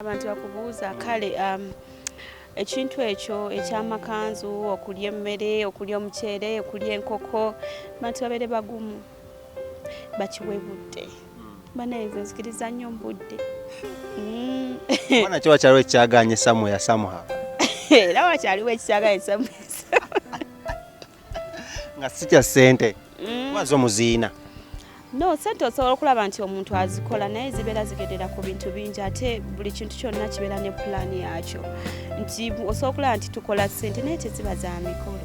Abantu bakubuuza kale ekintu ekyo ekyamakanzu okulya emmere okulya omuceere okulya enkoko abantu babeere bagumu bakiwebudde banayize nzikiriza nnyo mu budde Mwana kyo wakyaliwo ekyaganye Samuel Samuha era wakyaliwo ekikyaganye Samuel nga si kya ssente wazo omuziina no sente osobola okulaba nti omuntu azikola naye zibeera zigendera ku bintu bingi ate buli kintu kyonna kibeera ne pulaani yakyo nti osobola okulaba nti tukola sente naye teziba za mikolo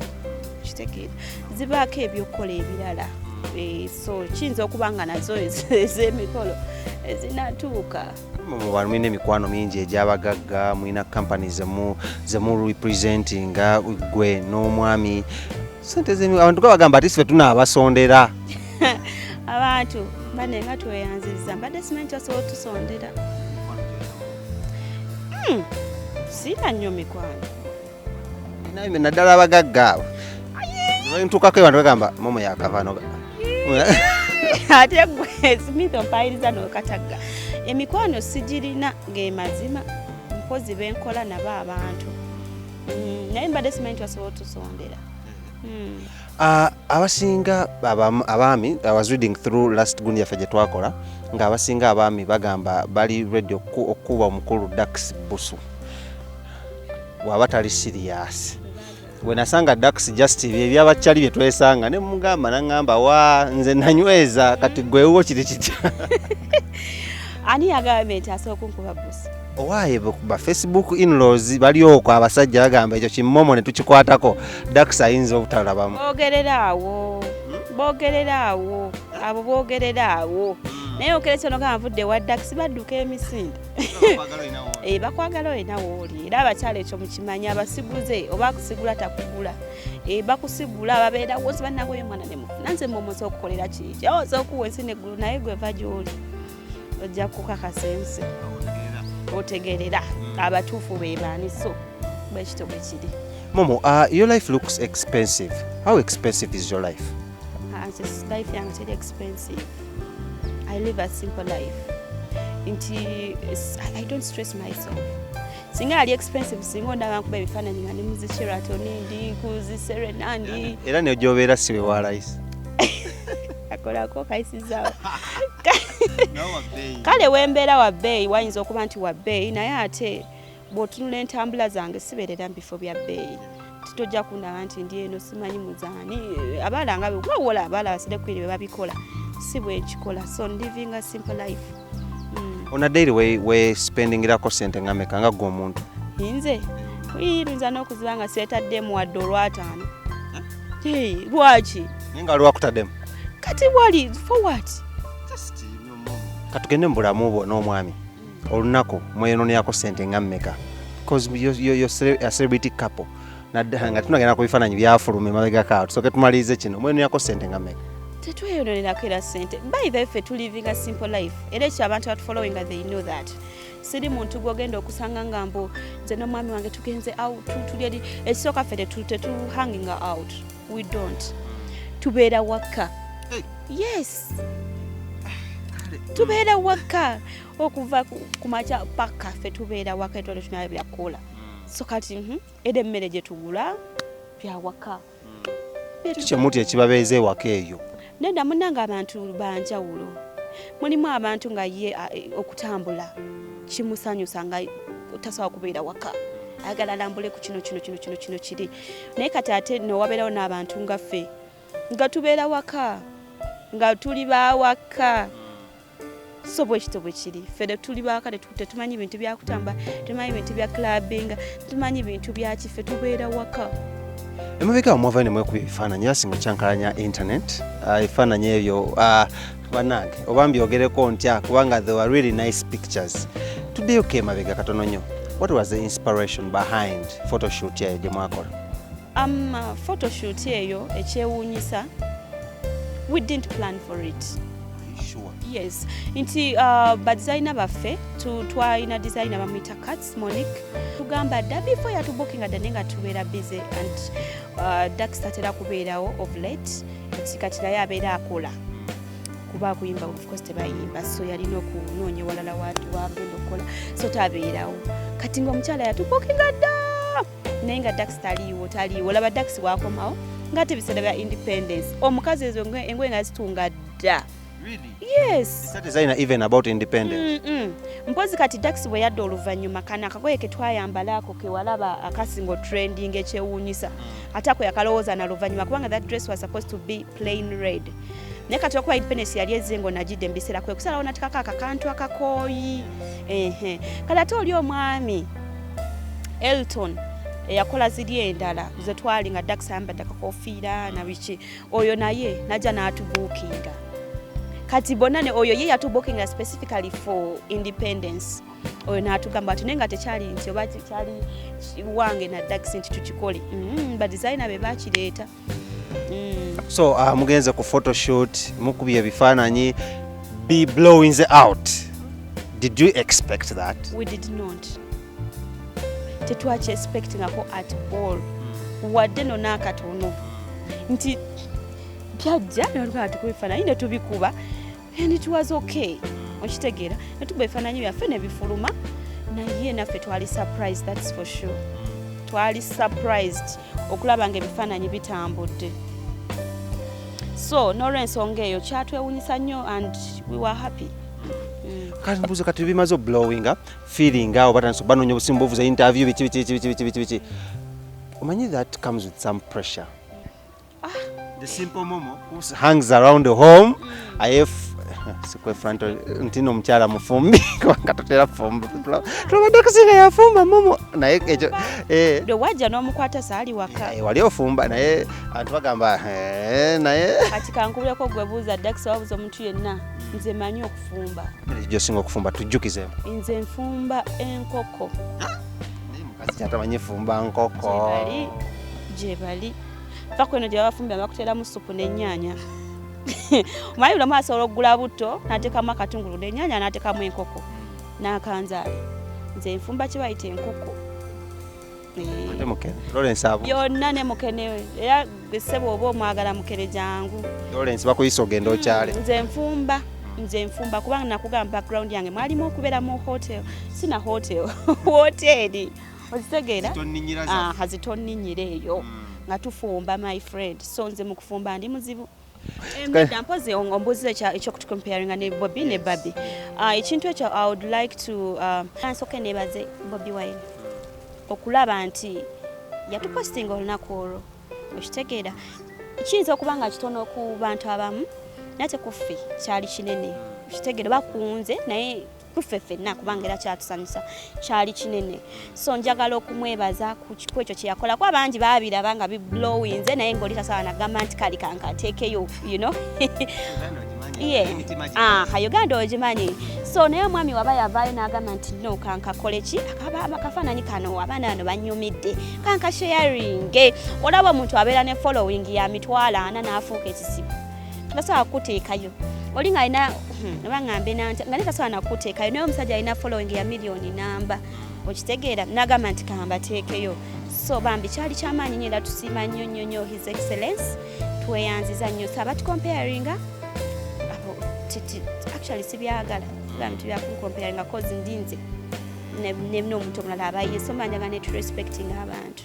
kitegeera zibaako ebyokukola ebirala so kiyinza okuba nga nazo ez'emikolo ezinatuuka mu bantu mulina emikwano mingi egy'abagagga mulina kampani zemu representinga gwe n'omwami sente abantu bagamba ati sife tunaabasondera abantu bane nga tweyanziza mbadde simanyi osobola otusondera sina nnyo mikwano naye naddala abagagga abo ntuukako abantu bagamba Momo yakavano ate gwe Smith ompayiriza n'okatagga emikwano sigirina ng'emazima mpozi benkola nabo abantu naye mbadde simanyi osobola otusondera abasinga abaami I was reading through last gundi yaffe gye twakola nga abasinga abaami bagamba bali ready okuba omukulu Dax Busu waba tali serious we nasanga Dax just ebyabakyali bye twesanga ne mugamba nangamba wa nze nanyweza kati gwewo kiri kitya ani yagamba nti asooka kunkuba Busu owaye ba Facebook in-laws bali okwo abasajja bagamba ekyo kimmomo ne tukikwatako Dax ayinza obutalabamu bogereraawo abo bogereraawo naye okerese no gamba vudde wa Dax badduka emisinde bakwagala olina wooli era abakyala ekyo mukimanya abasiguze oba akusigula takugula bakusigula babeera wosi bannabwe mwana ne mufuna nze mmomosa okukolera kiki oza okuwa ensi neggulu naye gwe va gy'oli ojja kukakasa ensi otegerera abatuufu be baani so bwekito bwe kiri. Momo, your life looks expensive. How expensive is your life? Life yange teri expensive. I live a simple life. I don't stress myself. Singa ali expensive singa ndaba nkuba ebifaananyi nga ndi muzi Sheraton ndi kuzi Serenandi era ne gyobeera siwe wa life akolako kayisizaawo kale wembeera wa bbeeyi wayinza okuba nti wa bbeeyi naye ate bw'otunula entambula zange sibeerera mu bifo bya bbeeyi titojja kundaba nti ndi eno simanyi muzaani abaala nga bewola abaala basidde kwiri be babikola si bwe nkikola so living a simple life. On a daily we spendingirako sente nga meka nga gwe omuntu nze yinza n'okuziba nga seetaddemu wadde olwataano lwaki nga lwakutaddemu kati wali for what katugende mu bulamu bwo n'omwami olunaku mweyononeyako sente nga mmeka because you're a celebrity couple nga tunagenda ku bifaananyi byafuluma emabegako tusooke tumalirize kino mweyononeyako sente nga mmeka tetweyononerako era sente by the way to living a simple life era ekyo abantu batufollowinga they know that siri muntu gwogenda okusanga nga mbu nze n'omwami wange tugenze out tulyeri ekisooka ffe tetuhanging out we don't tubeera waka yes tubeera waka okuva ku makya paka ffe tubeera waka etwale tunayo byakola so kati era emmere gye tugula bya waka kyemuti ekibabeeza ewaka eyo nenda munanga abantu banjawulo mulimu abantu nga ye okutambula kimusanyusa nga tasobola kubeera waka ayagala alambule ku kino kiri naye kati ate nowabeerawo n'abantu nga ffe nga tubeera waka nga tuli bawaka so bwekito bwe kiri ffe tuli bawaka tetumanyi bintu byakutamba tumanyi bintu bya clubbing tumanyi bintu byakiffe tubeera waka emabega mwava ne mwekuba ebifaananyi basinga kyankalanya internet ebifaananyi ebyo banange oba mbyogereko ntya kubanga they were really nice pictures tuddeyoko emabega katono nnyo what was the inspiration behind photoshoot eyo gye mwakola photoshoot eyo ekyewuunyisa we didn't plan for it. Sure. Yes nti badesigner baffe twalina designer bamwita Cats Monique tugamba dda before yatubukinga dda nenga tubeera busy and Dax tatera kubeerawo of late nti kati naye abeera akola oba kuyimba of course tebayimba so yalina okunoonya walala wagenda okukola so tabeerawo kati ng'omukyala yatubukinga dda naye nga dax taliiwo laba dax wakomawo ngate biseera bya independence omukazi ezo engoye nga zitunga dda. Really? Yes. Is that designer even about independence? Mpozi kati dax bwe yadde oluvannyuma kana akagoye ke twayambalaako ke walaba akasingo trending ekyewuunyisa ate ako yakalowooza na luvannyuma kubanga that dress was supposed to be plain red naye kati okuba independence yali ezengo najidde mu biseera kwe kusalawo natikako akakantu akakooyi kale ate oli omwami Elton yakola ziri endala ze twali nga dax ayambadde akakofiira na biki oyo naye najja n'atubuukinga kati bonna oyo ye yatubuukinga specifically for independence oyo n'atugamba ati naye nga tekyali nti oba kyali wange na dax nti tukikole badesigner be bakireeta. So mugenze ku photoshoot mukubye ebifaananyi be blowing out. Did you expect that? We did not. Tetwaki expectingako at all. Wadde no nakatono. Nti byajja nolwa tukubifaananyi ne tubikuba and it was okay. Okitegeera ne tuba ebifaananyi byaffe ne bifuluma naye naffe twali surprised, that's for sure. Twali surprised okulaba ng'ebifaananyi bitambudde. So n'olw'ensonga eyo kyatwewuunyisa nnyo and we were happy. Kati mbuuza kati bimaze blowing up feeling awo batandise banoonya obusimba obuuza interview biki omanyi that comes with some pressure. The simple Momo who hangs around the home sikwe front ntino omukyala mufumbi katotera fumba tubadde kusinga yafumba Momo naye ekyo de wajja n'omukwata saali waka wali ofumba naye abantu bagamba naye kati kankubireko gwe buuza dax wabuuza omuntu yenna nze manyi okufumba gyosinga okufumba tujjukizeemu nze nfumba enkoko naye mukazi kyatamanyi fumba nkoko gyebali fa kweno gye babafumbi bakuteramu supu n'ennyaanya omanyi bulamu asobola okugula butto n'ateekamu akatungulu n'ennyaanya n'ateekamu enkoko n'akanzaali nze nfumba kye bayita enkoko yonna ne mukene era ssebo oba omwagala mukene jangu Lawrence bakuyisa ogenda okyale nze nfumba kubanga nakugamba background yange mwalimu okubeera mu hotel sina hotel hoteli okitegeera hazitonninyira eyo nga tufumba my friend so nze mu kufumba ndi muzibu. Mpozi ombuuziza ekyokutucomparinga ne Bobby ne Baby ekintu ekyo I would like to nsooke neebaze Bobby Wine okulaba nti yatupostinga olunaku olwo okitegeera kiyinza okuba nga kitono ku bantu abamu naye tekuffe kyali kinene okitegeera bakunze naye kuffe ffenna kubanga era kyatusanyusa kyali kinene so njagala okumwebaza ku ekyo kye yakola kuba bangi baabiraba nga biblowinze naye ng'oli tasobola nagamba nti kali kankateekeyo you know Uganda ogimanyi so naye omwami waba yavaayo n'agamba nti no kankakole ki akafaananyi kano abaana bano banyumidde kankasharinge olaba omuntu abeera ne following ya mitwalo 4 n'afuuka ekisibu tasobola kukuteekayo oli ng'alina oba ngambe nga ne tasobola nakuteekayo naye omusajja alina following ya miliyoni namba okitegeera n'agamba nti kambateekeyo so bambi kyali kyamaanyi nnyo era tusiima nnyo his excellence tweyanziza nnyo so abatukomparinga actually sibyagala bantu byakukomparinga cause ndinze n'omuntu omulala abaye so mbanjaga ne respecting abantu